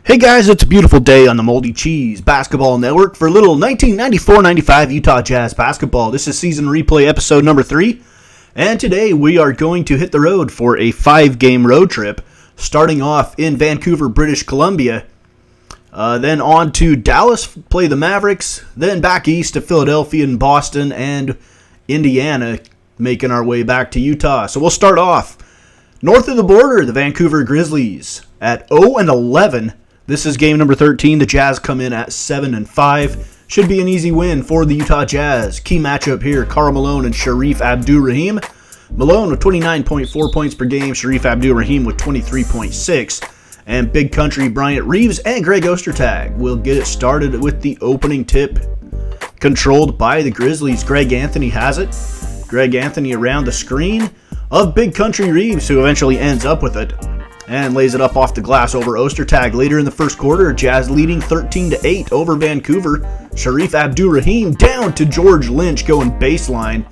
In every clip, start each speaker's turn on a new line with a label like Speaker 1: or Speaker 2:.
Speaker 1: Hey guys, it's a beautiful day on the Moldy Cheese Basketball Network for little 1994-95 Utah Jazz basketball. This is season replay episode number 3, and today we are going to hit the road for a 5-game road trip, starting off in Vancouver, British Columbia, then on to Dallas, play the Mavericks, then back east to Philadelphia and Boston and Indiana, making our way back to Utah. So we'll start off north of the border, the Vancouver Grizzlies at 0-11. This is game number 13. The Jazz come in at 7-5. Should be an easy win for the Utah Jazz. Key matchup here, Karl Malone and Shareef Abdur-Rahim. Malone with 29.4 points per game, Shareef Abdur-Rahim with 23.6. And Big Country Bryant Reeves and Greg Ostertag will get it started with the opening tip, controlled by the Grizzlies. Greg Anthony has it. Greg Anthony around the screen of Big Country Reeves, who eventually ends up with it and lays it up off the glass over Ostertag. Later in the first quarter, Jazz leading 13-8 over Vancouver. Shareef Abdur-Rahim down to George Lynch going baseline,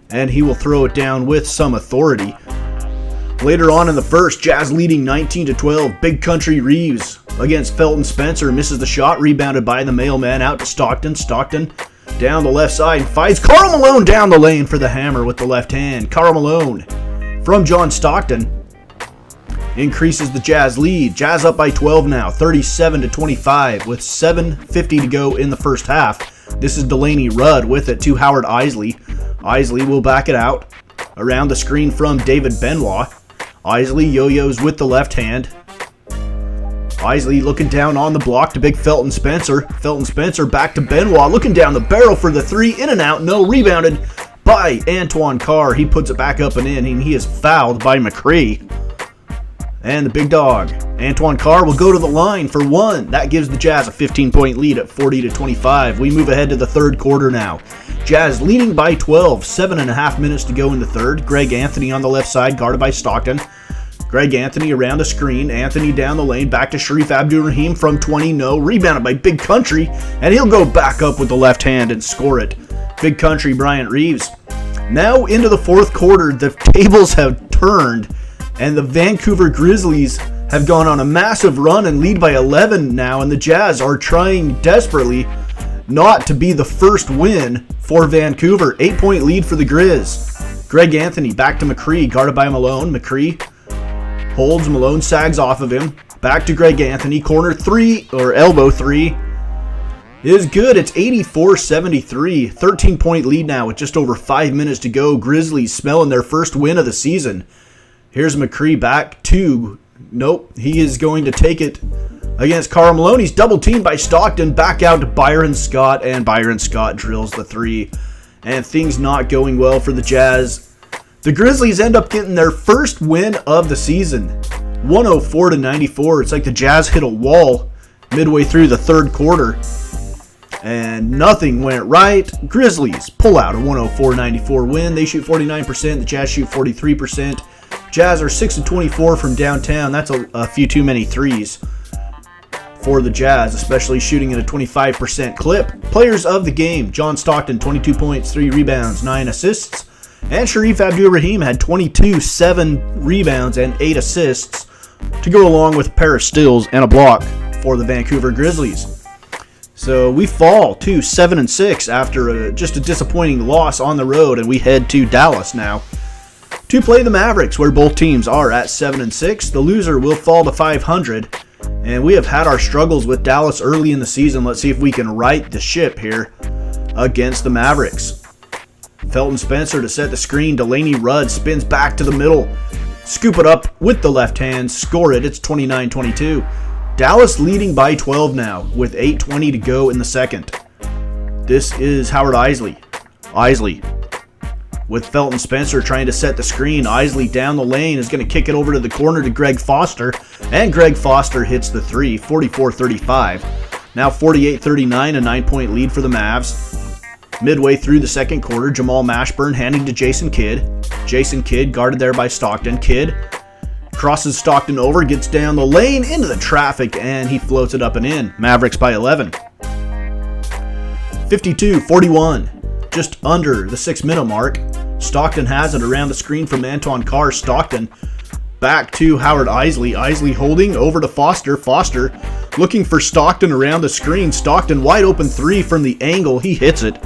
Speaker 1: and he will throw it down with some authority. Later on in the first, Jazz leading 19-12. Big Country Reeves against Felton Spencer misses the shot, rebounded by the mailman out to Stockton. Stockton down the left side and finds Karl Malone down the lane for the hammer with the left hand. Karl Malone from John Stockton increases the Jazz lead. Jazz up by 12 now, 37-25 with 7:50 to go in the first half. This is Delaney Rudd with it to Howard Eisley. Eisley will back it out around the screen from David Benoit. Eisley yo-yos with the left hand. Eisley looking down on the block to big Felton Spencer. Felton Spencer back to Benoit, looking down the barrel for the three, in and out, no, rebounded by Antoine Carr. He puts it back up and in, and he is fouled by McCree. And the big dog, Antoine Carr, will go to the line for one. That gives the Jazz a 15-point lead at 40-25. We move ahead to the third quarter now. Jazz leading by 12, 7.5 minutes to go in the third. Greg Anthony on the left side, guarded by Stockton. Greg Anthony around the screen. Anthony down the lane, back to Shareef Abdur-Rahim from 20, no. Rebounded by Big Country, and he'll go back up with the left hand and score it. Big Country Bryant Reeves. Now into the fourth quarter, the tables have turned, and the Vancouver Grizzlies have gone on a massive run and lead by 11 now, and the Jazz are trying desperately not to be the first win for Vancouver. 8-point lead for the Grizz. Greg Anthony back to McCree, guarded by Malone. McCree holds, Malone sags off of him. Back to Greg Anthony, corner three, or elbow three, is good. It's 84-73. 13-point lead now with just over 5 minutes to go. Grizzlies smelling their first win of the season. Here's McCree back to, nope, he is going to take it against Karl Malone. He's double teamed by Stockton, back out to Byron Scott, and Byron Scott drills the three. And things not going well for the Jazz. The Grizzlies end up getting their first win of the season, 104-94. It's like the Jazz hit a wall midway through the third quarter, and nothing went right. Grizzlies pull out a 104-94 win. They shoot 49%, the Jazz shoot 43%. Jazz are 6-24 from downtown. That's a few too many threes for the Jazz, especially shooting at a 25% clip. Players of the game, John Stockton, 22 points, 3 rebounds, 9 assists. And Shareef Abdur-Rahim had 22, 7 rebounds, and 8 assists to go along with a pair of steals and a block for the Vancouver Grizzlies. So we fall to 7-6 after just a disappointing loss on the road, and we head to Dallas now to play the Mavericks, where both teams are at 7-6. The loser will fall to 500, and we have had our struggles with Dallas early in the season. Let's see if we can right the ship here against the Mavericks. Felton Spencer to set the screen. Delaney Rudd spins back to the middle. Scoop it up with the left hand. Score it. It's 29-22. Dallas leading by 12 now with 8:20 to go in the second. This is Howard Eisley. Eisley with Felton Spencer trying to set the screen. Eisley down the lane is going to kick it over to the corner to Greg Foster, and Greg Foster hits the three, 44-35. Now 48-39, a 9-point lead for the Mavs. Midway through the second quarter, Jamal Mashburn handing to Jason Kidd. Jason Kidd guarded there by Stockton. Kidd crosses Stockton over, gets down the lane into the traffic, and he floats it up and in. Mavericks by 11. 52-41. Just under the 6-minute mark. Stockton has it around the screen from Antoine Carr. Stockton back to Howard Eisley. Eisley holding over to Foster. Foster Looking for Stockton around the screen. Stockton wide open three from the angle. He hits it.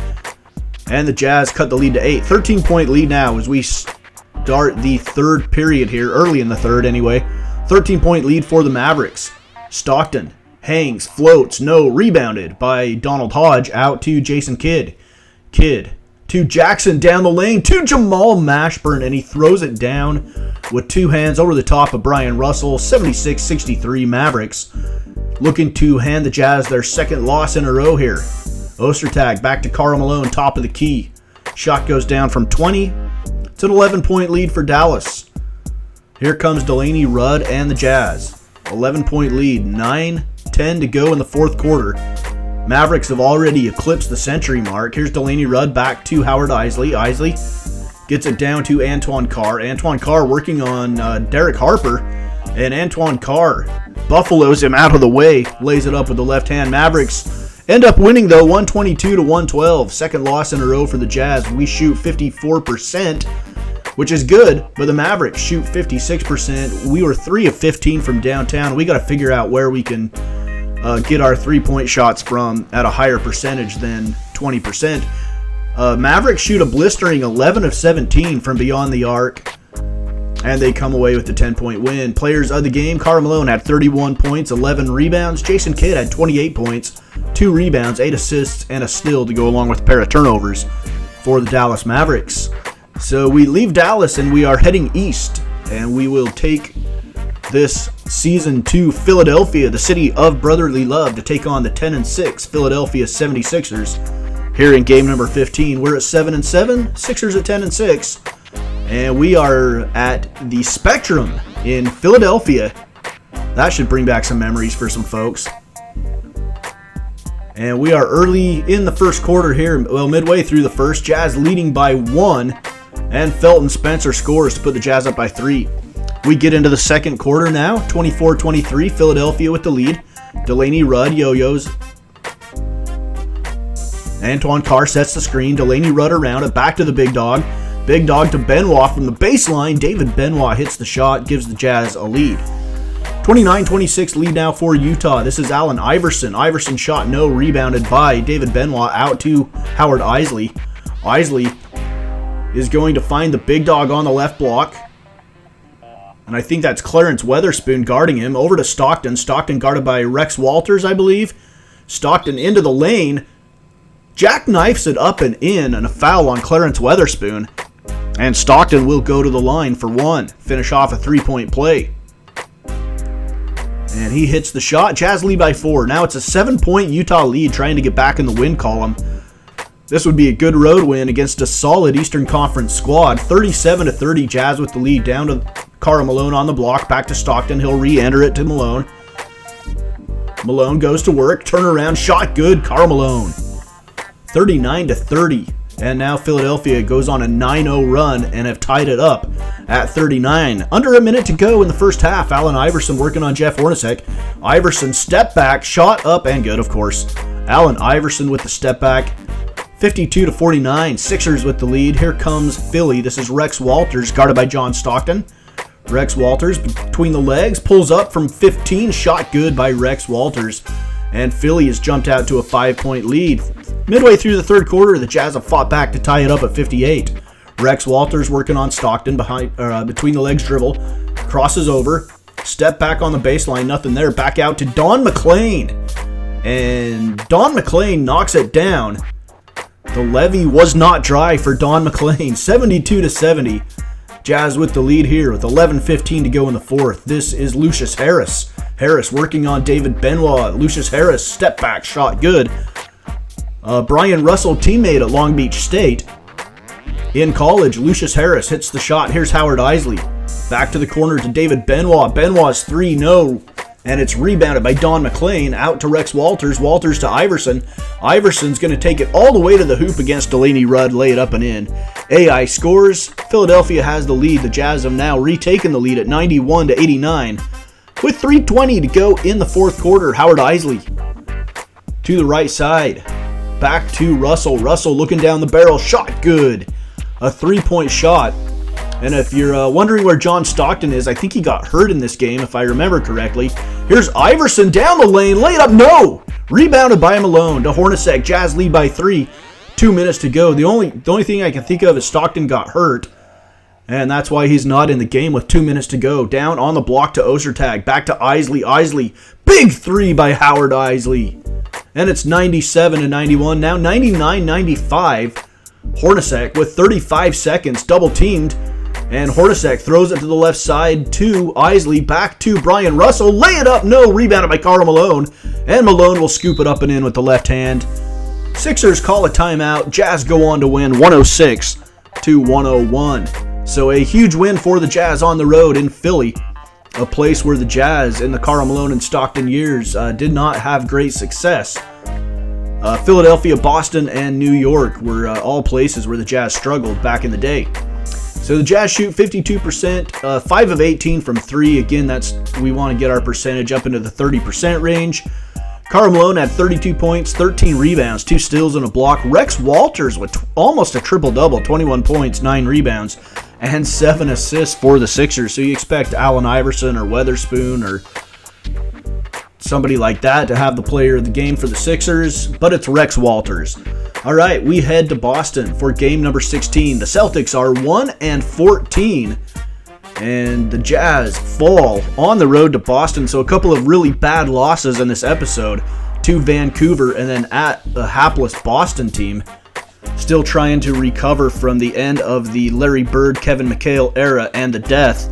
Speaker 1: And the Jazz cut the lead to 8. 13-point lead now as we start the third period here. Early in the third anyway. 13-point lead for the Mavericks. Stockton hangs, floats, no. Rebounded by Donald Hodge out to Jason Kidd. Kidd to Jackson down the lane to Jamal Mashburn, and he throws it down with two hands over the top of Brian Russell. 76-63 Mavericks looking to hand the Jazz their second loss in a row here. Ostertag back to Karl Malone, top of the key. Shot goes down from 20. It's an 11-point lead for Dallas. Here comes Delaney Rudd and the Jazz. 11-point lead, 9:10 to go in the fourth quarter. Mavericks have already eclipsed the century mark. Here's Delaney Rudd back to Howard Isley. Isley gets it down to Antoine Carr. Antoine Carr working on Derek Harper. And Antoine Carr buffaloes him out of the way. Lays it up with the left hand. Mavericks end up winning though, 122-112. Second loss in a row for the Jazz. We shoot 54%, which is good, but the Mavericks shoot 56%. We were 3 of 15 from downtown. We got to figure out where we can get our three-point shots from at a higher percentage than 20%. Mavericks shoot a blistering 11 of 17 from beyond the arc, and they come away with the 10-point win. Players of the game, Karl Malone had 31 points, 11 rebounds. Jason Kidd had 28 points, 2 rebounds, 8 assists, and a steal to go along with a pair of turnovers for the Dallas Mavericks. So we leave Dallas and we are heading east, and we will take this season to Philadelphia, the city of brotherly love, to take on the 10-6 Philadelphia 76ers here in game number 15. We're at 7-7, Sixers at 10-6, and we are at the Spectrum in Philadelphia. That should bring back some memories for some folks. And we are early in the first quarter here, well, midway through the first. Jazz leading by 1, and Felton Spencer scores to put the Jazz up by 3. We get into the second quarter now, 24-23, Philadelphia with the lead. Delaney Rudd yo-yos. Antoine Carr sets the screen. Delaney Rudd around it, back to the big dog. Big dog to Benoit from the baseline. David Benoit hits the shot, gives the Jazz a lead. 29-26 lead now for Utah. This is Allen Iverson. Iverson shot no, rebounded by David Benoit out to Howard Isley. Isley is going to find the big dog on the left block. And I think that's Clarence Weatherspoon guarding him. Over to Stockton. Stockton guarded by Rex Walters, I believe. Stockton into the lane. Jackknifes it up and in, and a foul on Clarence Weatherspoon. And Stockton will go to the line for 1. Finish off a 3-point play. And he hits the shot. Jazz lead by 4. Now it's a 7-point Utah lead, trying to get back in the win column. This would be a good road win against a solid Eastern Conference squad. 37-30, Jazz with the lead. Down to Karl Malone on the block. Back to Stockton. He'll re-enter it to Malone. Malone goes to work. Turnaround shot good. Karl Malone. 39-30. And now Philadelphia goes on a 9-0 run and have tied it up at 39. Under a minute to go in the first half. Allen Iverson working on Jeff Hornacek. Iverson step back. Shot up and good, of course. Allen Iverson with the step back. 52-49. Sixers with the lead. Here comes Philly. This is Rex Walters, guarded by John Stockton. Rex Walters between the legs, pulls up from 15. Shot good by Rex Walters. And Philly has jumped out to a 5-point lead. Midway through the third quarter, the Jazz have fought back to tie it up at 58. Rex Walters working on Stockton between the legs dribble. Crosses over. Step back on the baseline. Nothing there. Back out to Don McClain. And Don McClain knocks it down. The levee was not dry for Don McClain. 72-70. Jazz with the lead here with 11:15 to go in the fourth. This is Lucius Harris. Harris working on David Benoit. Lucius Harris, step back, shot good. Brian Russell, teammate at Long Beach State. In college, Lucius Harris hits the shot. Here's Howard Isley. Back to the corner to David Benoit. Benoit's 3, no. And it's rebounded by Don McClain. Out to Rex Walters. Walters to Iverson. Iverson's going to take it all the way to the hoop against Delaney Rudd. Lay it up and in. AI scores. Philadelphia has the lead. The Jazz have now retaken the lead at 91-89. With 3:20 to go in the fourth quarter, Howard Isley to the right side. Back to Russell. Russell looking down the barrel. Shot good. A 3-point shot. And if you're wondering where John Stockton is, I think he got hurt in this game, if I remember correctly. Here's Iverson down the lane, lay it up, no! Rebounded by Malone to Hornacek. Jazz lead by 3. 2 minutes to go. The only thing I can think of is Stockton got hurt, and that's why he's not in the game with 2 minutes to go. Down on the block to Ostertag. Back to Isley. Isley. Big 3 by Howard Isley. And it's 97-91. Now 99-95. Hornacek with 35 seconds. Double teamed. And Hornacek throws it to the left side to Isley. Back to Brian Russell. Lay it up. No. Rebounded by Karl Malone. And Malone will scoop it up and in with the left hand. Sixers call a timeout. Jazz go on to win 106-101. So a huge win for the Jazz on the road in Philly. A place where the Jazz in the Karl Malone and Stockton years did not have great success. Philadelphia, Boston, and New York were all places where the Jazz struggled back in the day. So the Jazz shoot 52%, 5 of 18 from 3. Again, we want to get our percentage up into the 30% range. Karl Malone had 32 points, 13 rebounds, 2 steals, and a block. Rex Walters with almost a triple-double, 21 points, 9 rebounds, and 7 assists for the Sixers. So you expect Allen Iverson or Weatherspoon or somebody like that to have the player of the game for the Sixers, but it's Rex Walters. All right, we head to Boston for game number 16. The Celtics are 1-14, and the Jazz fall on the road to Boston. So a couple of really bad losses in this episode to Vancouver and then at a hapless Boston team. Still trying to recover from the end of the Larry Bird, Kevin McHale era and the death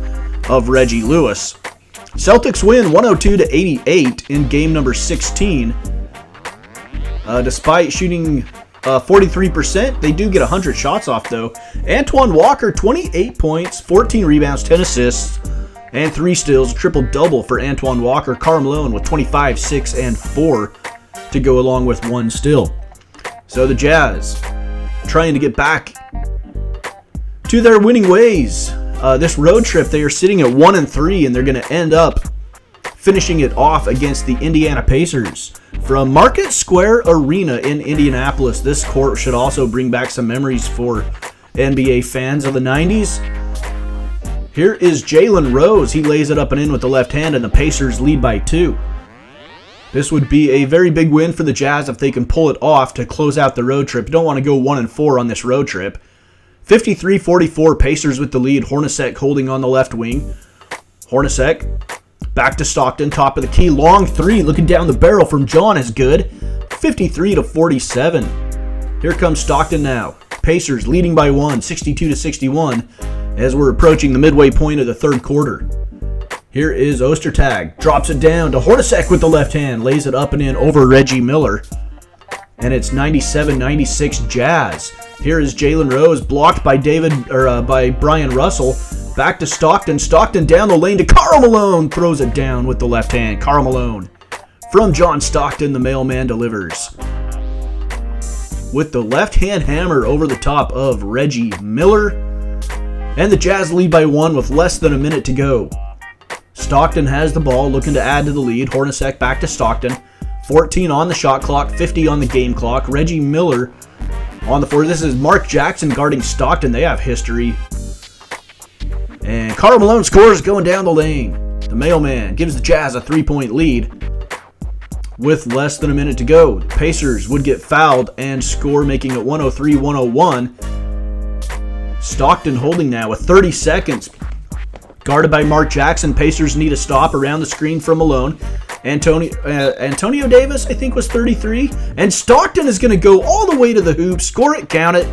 Speaker 1: of Reggie Lewis. Celtics win 102-88 in game number 16. Despite shooting 43%, they do get 100 shots off though. Antoine Walker, 28 points, 14 rebounds, 10 assists, and 3 steals. Triple-double for Antoine Walker. Karl Malone with 25, 6, and 4 to go along with 1 steal. So the Jazz trying to get back to their winning ways. This road trip, they are sitting at 1-3, and they're going to end up finishing it off against the Indiana Pacers from Market Square Arena in Indianapolis. This court should also bring back some memories for NBA fans of the 90s. Here is Jalen Rose. He lays it up and in with the left hand, and the Pacers lead by 2. This would be a very big win for the Jazz if they can pull it off to close out the road trip. You don't want to go 1-4 on this road trip. 53-44, Pacers with the lead. Hornacek holding on the left wing. Hornacek back to Stockton, top of the key. Long 3, looking down the barrel from John is good. 53-47. Here comes Stockton now. Pacers leading by 1, 62-61, as we're approaching the midway point of the third quarter. Here is Ostertag. Drops it down to Hornacek with the left hand. Lays it up and in over Reggie Miller. And it's 97-96 Jazz. Here is Jalen Rose, blocked by by Brian Russell. Back to Stockton. Stockton down the lane to Karl Malone. Throws it down with the left hand. Karl Malone. From John Stockton, the mailman delivers. With the left hand hammer over the top of Reggie Miller. And the Jazz lead by 1 with less than a minute to go. Stockton has the ball, looking to add to the lead. Hornacek back to Stockton. 14 on the shot clock, 50 on the game clock. Reggie Miller on the floor. This is Mark Jackson guarding Stockton. They have history. And Karl Malone scores going down the lane. The mailman gives the Jazz a 3-point lead with less than a minute to go. The Pacers would get fouled and score, making it 103-101. Stockton holding now with 30 seconds. Guarded by Mark Jackson. Pacers need a stop around the screen from Malone. Antonio Davis, I think, was 33. And Stockton is going to go all the way to the hoop, score it, count it,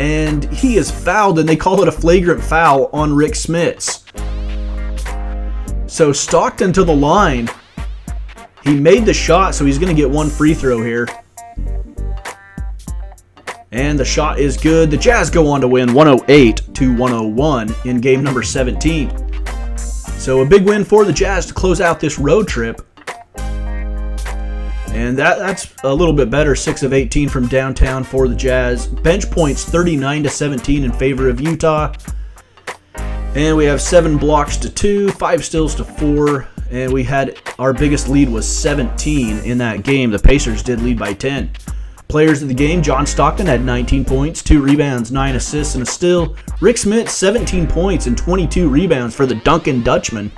Speaker 1: and he is fouled, and they call it a flagrant foul on Rick Smits. So Stockton to the line. He made the shot, so he's going to get 1 free throw here. And the shot is good. The Jazz go on to win 108-101 in game number 17. So a big win for the Jazz to close out this road trip. And that's a little bit better. 6 of 18 from downtown for the Jazz. Bench points 39-17 in favor of Utah. And we have 7 blocks to 2, 5 steals to 4. And we had our biggest lead was 17 in that game. The Pacers did lead by 10. Players of the game, John Stockton had 19 points, 2 rebounds, 9 assists, and a steal. Rick Smith, 17 points and 22 rebounds for the Duncan Dutchman.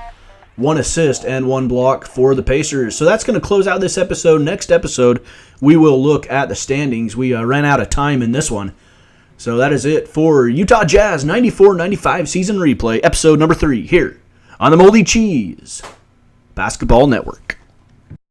Speaker 1: 1 assist and 1 block for the Pacers. So that's going to close out this episode. Next episode, we will look at the standings. We ran out of time in this one. So that is it for Utah Jazz 94-95 season replay, episode number 3, here on the Moldy Cheese Basketball Network.